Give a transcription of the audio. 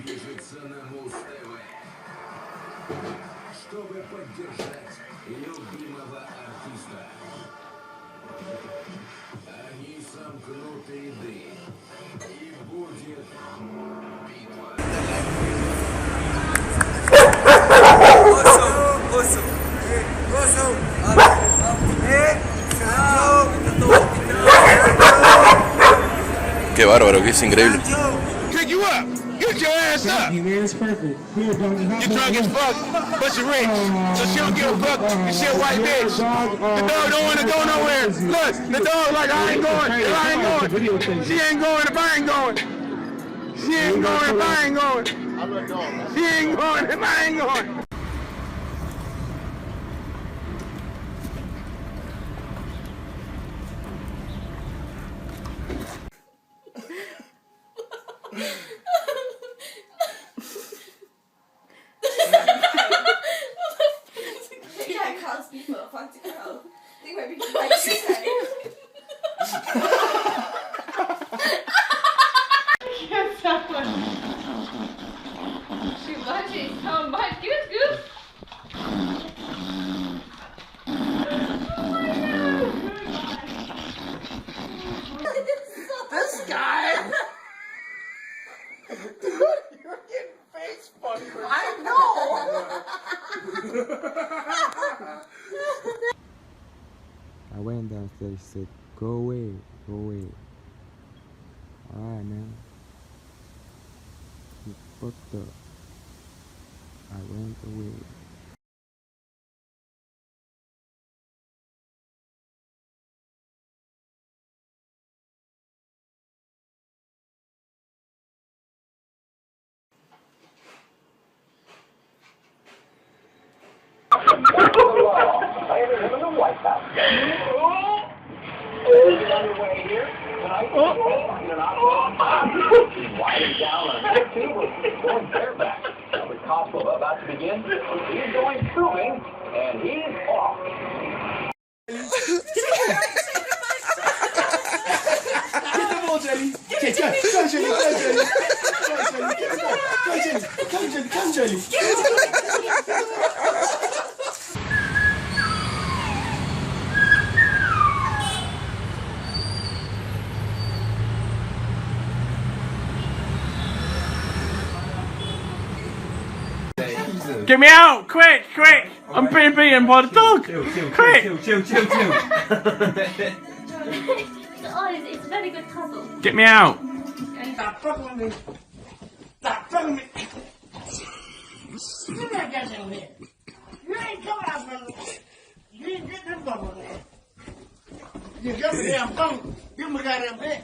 Движется на Муз-ТВ, чтобы поддержать любимого артиста. Они сомкнут ряды, и будет битва. Qué bárbaro, que es increíble. Pick you up. Get your ass up. It's perfect. You're drunk as fuck, but you're rich. So she don't give a fuck and she a white bitch. The dog don't want to go nowhere. Look, the dog like, I ain't going. If I ain't going. She ain't going if I ain't going. She ain't going if I ain't going. She ain't going if I ain't going. Yeah, I can't speak for a fucking hell. I think maybe you might say that. She watches so much. Goose, goose. This guy! You're getting face fucked. I know! I went downstairs and said, go away, go away. Alright, man. You fucked up. I went away. Winding down on the tube, going bareback. The cops are about to begin. He's going tubing, and he's off. Get the ball, Jenny. Okay, go, Jenny, go, Jenny. Come, Jenny. Get me out! Quick! I'm being beaten by the dog! Quick! Oh, it's a very good cuddle. Get me out! Stop fucking with me. Stop fucking with me. You're not getting me. You ain't coming out from me. You ain't getting this phone with me. You give me the damn phone. Give me the goddamn thing.